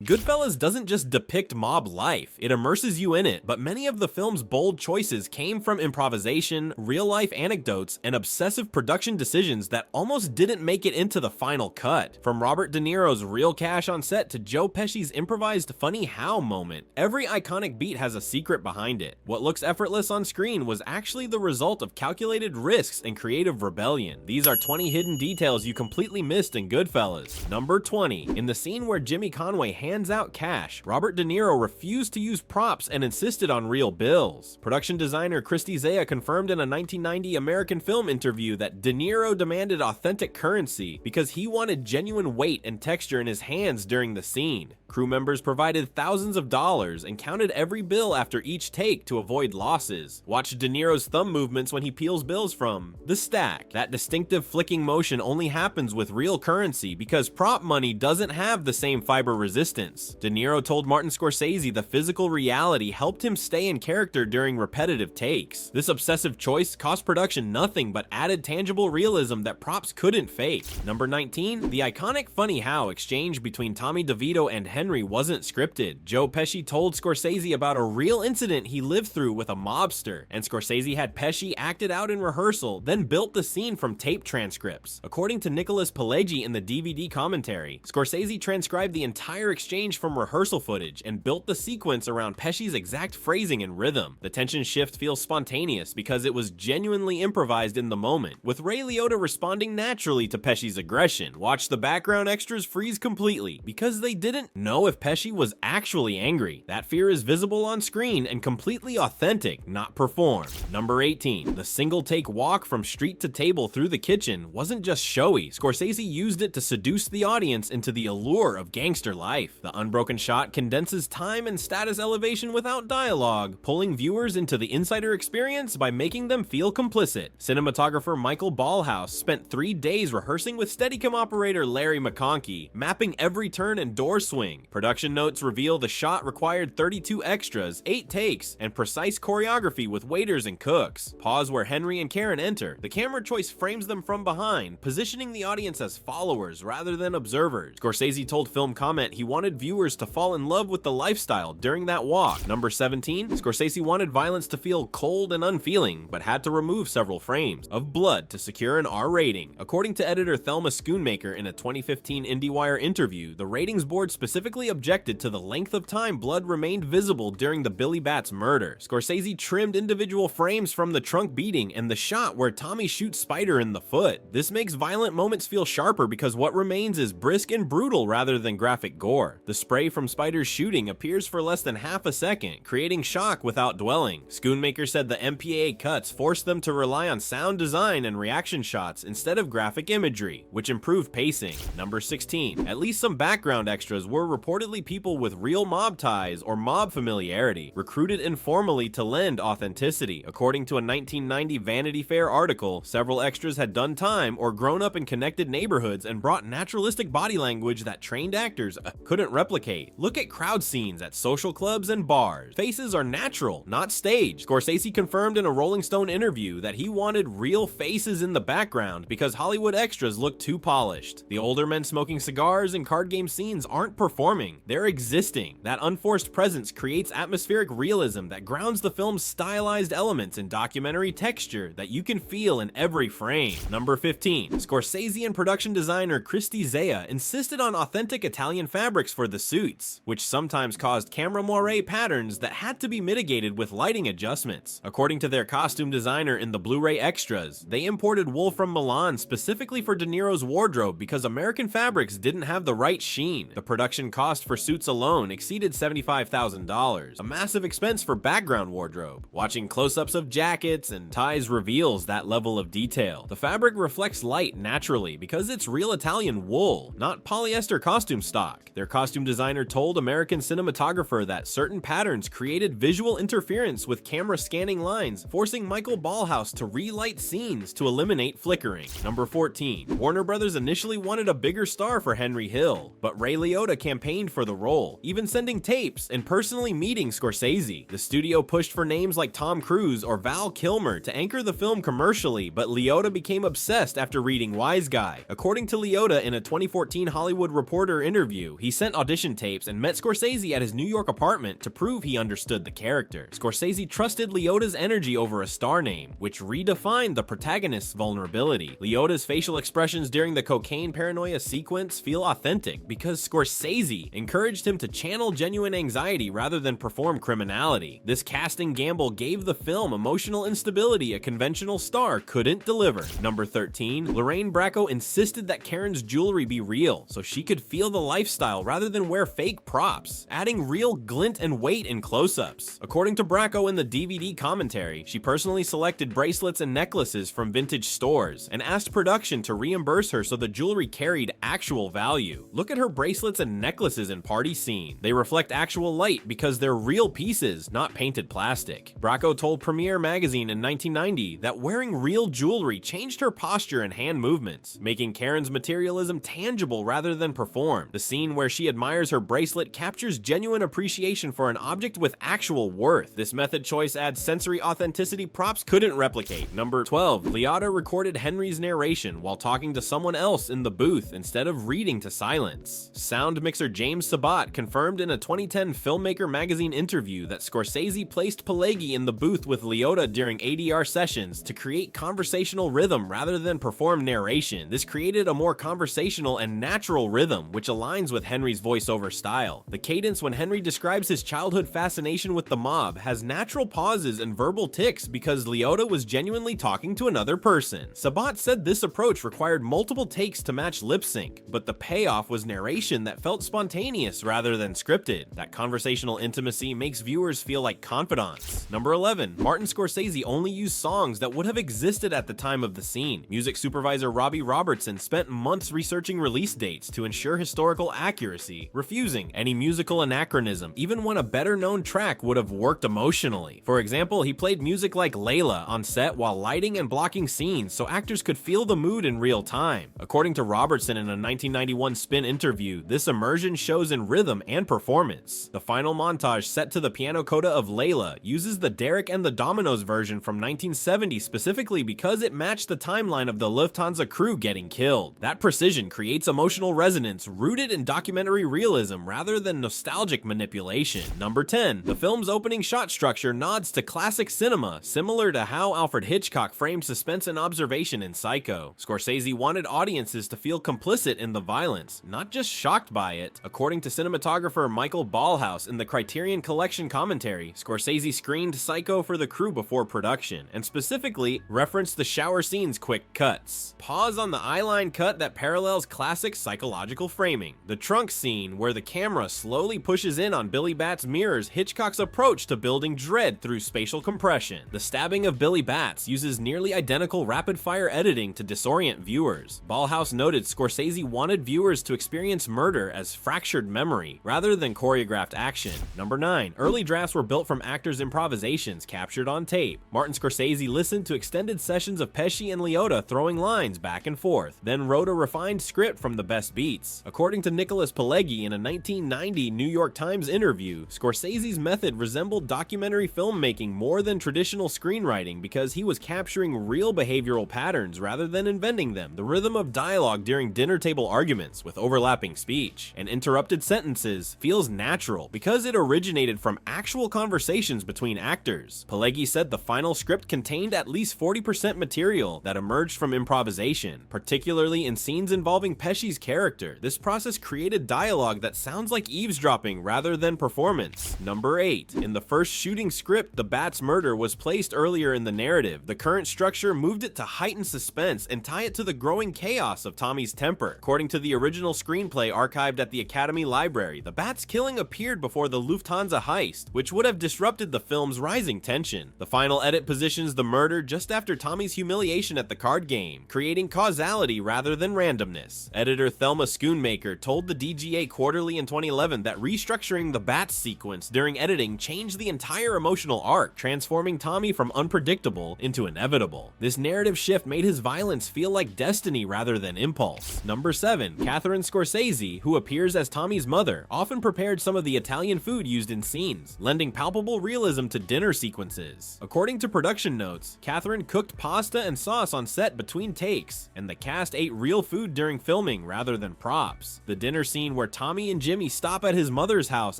Goodfellas doesn't just depict mob life, it immerses you in it, but many of the film's bold choices came from improvisation, real-life anecdotes, and obsessive production decisions that almost didn't make it into the final cut. From Robert De Niro's real cash on set to Joe Pesci's improvised funny how moment, every iconic beat has a secret behind it. What looks effortless on screen was actually the result of calculated risks and creative rebellion. These are 20 hidden details you completely missed in Goodfellas. Number 20. In the scene where Jimmy Conway hands out cash, Robert De Niro refused to use props and insisted on real bills. Production designer Christy Zea confirmed in a 1990 American Film interview that De Niro demanded authentic currency because he wanted genuine weight and texture in his hands during the scene. Crew members provided thousands of dollars and counted every bill after each take to avoid losses. Watch De Niro's thumb movements when he peels bills from the stack. That distinctive flicking motion only happens with real currency because prop money doesn't have the same fiber resistance. De Niro told Martin Scorsese the physical reality helped him stay in character during repetitive takes. This obsessive choice cost production nothing but added tangible realism that props couldn't fake. Number 19, the iconic funny how exchange between Tommy DeVito and Henry wasn't scripted. Joe Pesci told Scorsese about a real incident he lived through with a mobster, and Scorsese had Pesci act it out in rehearsal, then built the scene from tape transcripts. According to Nicholas Pileggi in the DVD commentary, Scorsese transcribed the entire exchange from rehearsal footage and built the sequence around Pesci's exact phrasing and rhythm. The tension shift feels spontaneous because it was genuinely improvised in the moment, with Ray Liotta responding naturally to Pesci's aggression. Watch the background extras freeze completely because they didn't know if Pesci was actually angry. That fear is visible on screen and completely authentic, not performed. Number 18, the single take walk from street to table through the kitchen wasn't just showy. Scorsese used it to seduce the audience into the allure of gangster life. The unbroken shot condenses time and status elevation without dialogue, pulling viewers into the insider experience by making them feel complicit. Cinematographer Michael Ballhaus spent 3 days rehearsing with Steadicam operator Larry McConkey, mapping every turn and door swing. Production notes reveal the shot required 32 extras, 8 takes, and precise choreography with waiters and cooks. Pause where Henry and Karen enter. The camera choice frames them from behind, positioning the audience as followers rather than observers. Scorsese told Film Comment he wanted viewers to fall in love with the lifestyle during that walk. Number 17, Scorsese wanted violence to feel cold and unfeeling, but had to remove several frames of blood to secure an R rating. According to editor Thelma Schoonmaker in a 2015 IndieWire interview, the ratings board specifically objected to the length of time blood remained visible during the Billy Batts murder. Scorsese trimmed individual frames from the trunk beating and the shot where Tommy shoots Spider in the foot. This makes violent moments feel sharper because what remains is brisk and brutal rather than graphic gore. The spray from Spider's shooting appears for less than half a second, creating shock without dwelling. Schoonmaker said the MPAA cuts forced them to rely on sound design and reaction shots instead of graphic imagery, which improved pacing. Number 16, at least some background extras were reportedly people with real mob ties or mob familiarity, recruited informally to lend authenticity. According to a 1990 Vanity Fair article, several extras had done time or grown up in connected neighborhoods and brought naturalistic body language that trained actors couldn't replicate. Look at crowd scenes at social clubs and bars. Faces are natural, not staged. Scorsese confirmed in a Rolling Stone interview that he wanted real faces in the background because Hollywood extras look too polished. The older men smoking cigars and card game scenes aren't performing, they're existing. That unforced presence creates atmospheric realism that grounds the film's stylized elements in documentary texture that you can feel in every frame. Number 15, Scorsese and production designer Christy Zea insisted on authentic Italian fabrics for the suits, which sometimes caused camera moire patterns that had to be mitigated with lighting adjustments. According to their costume designer in the Blu-ray extras, they imported wool from Milan specifically for De Niro's wardrobe because American fabrics didn't have the right sheen. The production cost for suits alone exceeded $75,000, a massive expense for background wardrobe. Watching close-ups of jackets and ties reveals that level of detail. The fabric reflects light naturally because it's real Italian wool, not polyester costume stock. Their costume designer told American cinematographer that certain patterns created visual interference with camera scanning lines, forcing Michael Ballhaus to relight scenes to eliminate flickering. Number 14, Warner Brothers initially wanted a bigger star for Henry Hill, but Ray Liotta campaigned campaigned for the role, even sending tapes and personally meeting Scorsese. The studio pushed for names like Tom Cruise or Val Kilmer to anchor the film commercially, but Liotta became obsessed after reading Wise Guy. According to Liotta in a 2014 Hollywood Reporter interview, he sent audition tapes and met Scorsese at his New York apartment to prove he understood the character. Scorsese trusted Liotta's energy over a star name, which redefined the protagonist's vulnerability. Liotta's facial expressions during the cocaine paranoia sequence feel authentic because Scorsese encouraged him to channel genuine anxiety rather than perform criminality. This casting gamble gave the film emotional instability a conventional star couldn't deliver. Number 13, Lorraine Bracco insisted that Karen's jewelry be real, so she could feel the lifestyle rather than wear fake props, adding real glint and weight in close-ups. According to Bracco in the DVD commentary, she personally selected bracelets and necklaces from vintage stores and asked production to reimburse her so the jewelry carried actual value. Look at her bracelets and necklaces in Party Scene. They reflect actual light because they're real pieces, not painted plastic. Bracco told Premiere magazine in 1990 that wearing real jewelry changed her posture and hand movements, making Karen's materialism tangible rather than performed. The scene where she admires her bracelet captures genuine appreciation for an object with actual worth. This method choice adds sensory authenticity props couldn't replicate. Number 12, Liotta recorded Henry's narration while talking to someone else in the booth instead of reading to silence. Sound mixer James Sabat confirmed in a 2010 Filmmaker magazine interview that Scorsese placed Pileggi in the booth with Liotta during ADR sessions to create conversational rhythm rather than perform narration. This created a more conversational and natural rhythm, which aligns with Henry's voiceover style. The cadence when Henry describes his childhood fascination with the mob has natural pauses and verbal tics because Liotta was genuinely talking to another person. Sabat said this approach required multiple takes to match lip sync, but the payoff was narration that felt spontaneous rather than scripted. That conversational intimacy makes viewers feel like confidants. Number 11, Martin Scorsese only used songs that would have existed at the time of the scene. Music supervisor Robbie Robertson spent months researching release dates to ensure historical accuracy, refusing any musical anachronism, even when a better-known track would have worked emotionally. For example, he played music like Layla on set while lighting and blocking scenes so actors could feel the mood in real time. According to Robertson in a 1991 Spin interview, this immersion shows in rhythm and performance. The final montage set to the piano coda of Layla uses the Derek and the Dominoes version from 1970 specifically because it matched the timeline of the Lufthansa crew getting killed. That precision creates emotional resonance rooted in documentary realism rather than nostalgic manipulation. Number 10, the film's opening shot structure nods to classic cinema, similar to how Alfred Hitchcock framed suspense and observation in Psycho. Scorsese wanted audiences to feel complicit in the violence, not just shocked by it. According to cinematographer Michael Ballhaus in the Criterion Collection commentary, Scorsese screened Psycho for the crew before production, and specifically referenced the shower scene's quick cuts. Pause on the eyeline cut that parallels classic psychological framing. The trunk scene, where the camera slowly pushes in on Billy Batts mirrors Hitchcock's approach to building dread through spatial compression. The stabbing of Billy Batts uses nearly identical rapid-fire editing to disorient viewers. Ballhaus noted Scorsese wanted viewers to experience murder as fractured memory, rather than choreographed action. Number 9, early drafts were built from actors' improvisations captured on tape. Martin Scorsese listened to extended sessions of Pesci and Liotta throwing lines back and forth, then wrote a refined script from the best beats. According to Nicholas Pileggi in a 1990 New York Times interview, Scorsese's method resembled documentary filmmaking more than traditional screenwriting because he was capturing real behavioral patterns rather than inventing them. The rhythm of dialogue during dinner table arguments with overlapping speech and interrupted sentences feels natural because it originated from actual conversations between actors. Pileggi said the final script contained at least 40% material that emerged from improvisation, particularly in scenes involving Pesci's character. This process created dialogue that sounds like eavesdropping rather than performance. Number 8, in the first shooting script, the Batts murder was placed earlier in the narrative. The current structure moved it to heighten suspense and tie it to the growing chaos of Tommy's temper. According to the original screenplay archived at the Academy Library, the Batts killing appeared before the Lufthansa heist, which would have disrupted the film's rising tension. The final edit positions the murder just after Tommy's humiliation at the card game, creating causality rather than randomness. Editor Thelma Schoonmaker told the DGA Quarterly in 2011 that restructuring the Batts sequence during editing changed the entire emotional arc, transforming Tommy from unpredictable into inevitable. This narrative shift made his violence feel like destiny rather than impulse. Number 7, Catherine Scorsese, who appears appears as Tommy's mother, often prepared some of the Italian food used in scenes, lending palpable realism to dinner sequences. According to production notes, Catherine cooked pasta and sauce on set between takes, and the cast ate real food during filming rather than props. The dinner scene where Tommy and Jimmy stop at his mother's house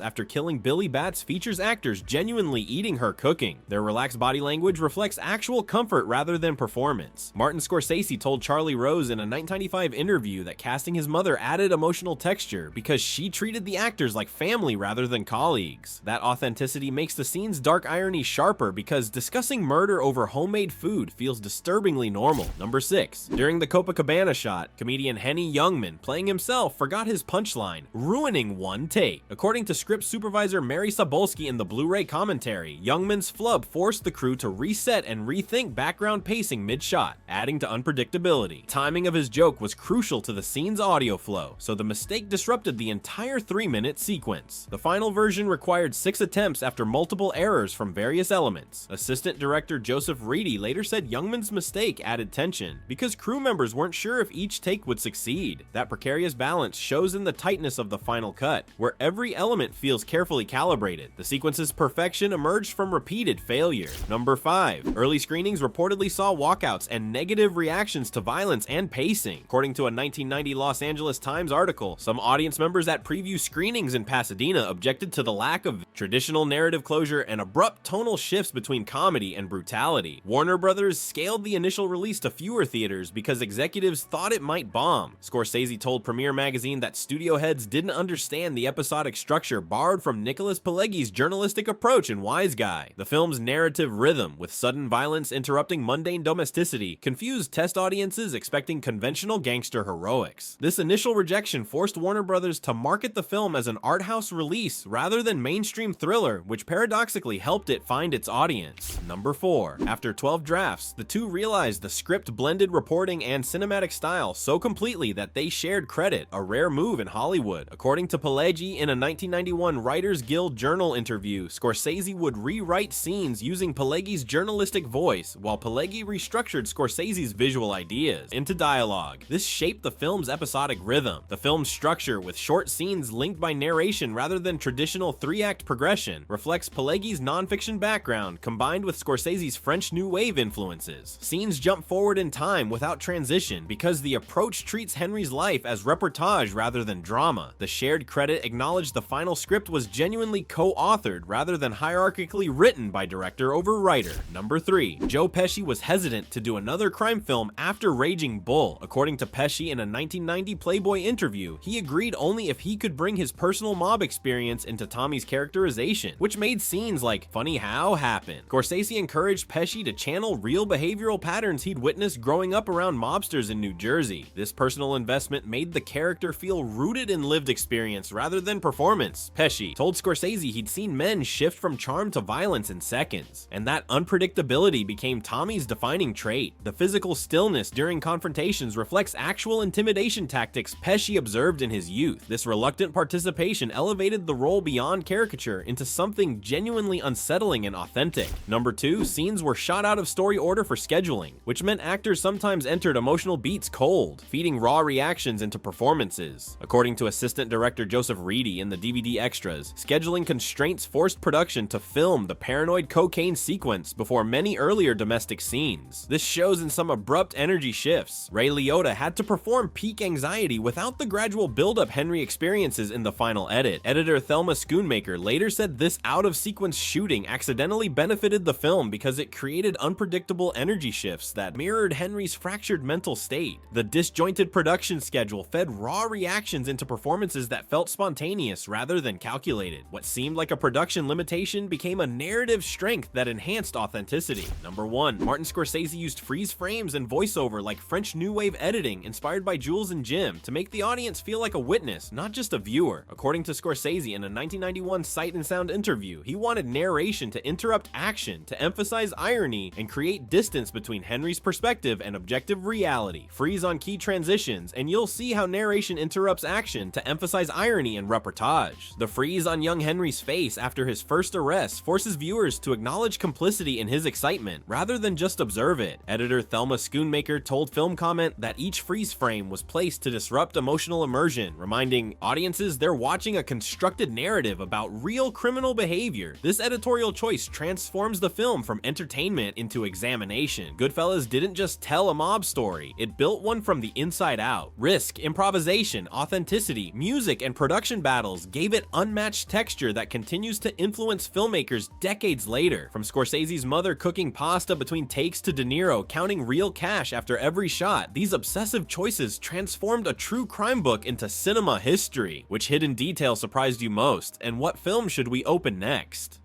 after killing Billy Bats features actors genuinely eating her cooking. Their relaxed body language reflects actual comfort rather than performance. Martin Scorsese told Charlie Rose in a 1995 interview that casting his mother added emotional texture because she treated the actors like family rather than colleagues. That authenticity makes the scene's dark irony sharper because discussing murder over homemade food feels disturbingly normal. Number 6. During the Copacabana shot, comedian Henny Youngman, playing himself, forgot his punchline, ruining one take. According to script supervisor Mary Sabolsky in the Blu-ray commentary, Youngman's flub forced the crew to reset and rethink background pacing mid-shot, adding to unpredictability. Timing of his joke was crucial to the scene's audio flow, so the mistake disrupted the entire 3-minute sequence. The final version required 6 attempts after multiple errors from various elements. Assistant director Joseph Reedy later said Youngman's mistake added tension because crew members weren't sure if each take would succeed. That precarious balance shows in the tightness of the final cut, where every element feels carefully calibrated. The sequence's perfection emerged from repeated failure. Number 5. Early screenings reportedly saw walkouts and negative reactions to violence and pacing. According to a 1990 Los Angeles Times article, some audience members at preview screenings in Pasadena objected to the lack of traditional narrative closure and abrupt tonal shifts between comedy and brutality. Warner Brothers scaled the initial release to fewer theaters because executives thought it might bomb. Scorsese told Premiere Magazine that studio heads didn't understand the episodic structure borrowed from Nicholas Pileggi's journalistic approach in Wise Guy. The film's narrative rhythm, with sudden violence interrupting mundane domesticity, confused test audiences expecting conventional gangster heroics. This initial rejection forced Warner Brothers to market the film as an art house release rather than mainstream thriller, which paradoxically helped it find its audience. Number 4. After 12 drafts, the two realized the script blended reporting and cinematic style so completely that they shared credit, a rare move in Hollywood. According to Pileggi in a 1991 Writers Guild Journal interview, Scorsese would rewrite scenes using Pileggi's journalistic voice, while Pileggi restructured Scorsese's visual ideas into dialogue. This shaped the film's episodic rhythm. The film's structure, with short scenes linked by narration rather than traditional 3-act progression, reflects Pileggi's nonfiction background combined with Scorsese's French New Wave influences. Scenes jump forward in time without transition because the approach treats Henry's life as reportage rather than drama. The shared credit acknowledged the final script was genuinely co-authored rather than hierarchically written by director over writer. Number 3. Joe Pesci was hesitant to do another crime film after Raging Bull. According to Pesci in a 1990 Playboy interview, he agreed only if he could bring his personal mob experience into Tommy's characterization, which made scenes like Funny How happen. Scorsese encouraged Pesci to channel real behavioral patterns he'd witnessed growing up around mobsters in New Jersey. This personal investment made the character feel rooted in lived experience rather than performance. Pesci told Scorsese he'd seen men shift from charm to violence in seconds, and that unpredictability became Tommy's defining trait. The physical stillness during confrontations reflects actual intimidation tactics Pesci observed in his youth. This reluctant participation elevated the role beyond caricature into something genuinely unsettling and authentic. Number 2, scenes were shot out of story order for scheduling, which meant actors sometimes entered emotional beats cold, feeding raw reactions into performances. According to assistant director Joseph Reedy in the DVD extras, scheduling constraints forced production to film the paranoid cocaine sequence before many earlier domestic scenes. This shows in some abrupt energy shifts. Ray Liotta had to perform peak anxiety without the gradual buildup Henry experiences in the final edit. Editor Thelma Schoonmaker later said this out-of-sequence shooting accidentally benefited the film because it created unpredictable energy shifts that mirrored Henry's fractured mental state. The disjointed production schedule fed raw reactions into performances that felt spontaneous rather than calculated. What seemed like a production limitation became a narrative strength that enhanced authenticity. Number 1. Martin Scorsese used freeze frames and voiceover like French New Wave editing inspired by Jules and Jim to make the audience feel like a witness, not just a viewer. According to Scorsese in a 1991 Sight and Sound interview, he wanted narration to interrupt action, to emphasize irony, and create distance between Henry's perspective and objective reality. Freeze on key transitions, and you'll see how narration interrupts action to emphasize irony and reportage. The freeze on young Henry's face after his first arrest forces viewers to acknowledge complicity in his excitement, rather than just observe it. Editor Thelma Schoonmaker told Film Comment that each freeze frame was placed to disrupt emotional immersion, reminding reminding audiences they're watching a constructed narrative about real criminal behavior. This editorial choice transforms the film from entertainment into examination. Goodfellas didn't just tell a mob story, it built one from the inside out. Risk, improvisation, authenticity, music, and production battles gave it unmatched texture that continues to influence filmmakers decades later. From Scorsese's mother cooking pasta between takes to De Niro counting real cash after every shot, these obsessive choices transformed a true crime book into cinema history. Which hidden detail surprised you most, and what film should we open next?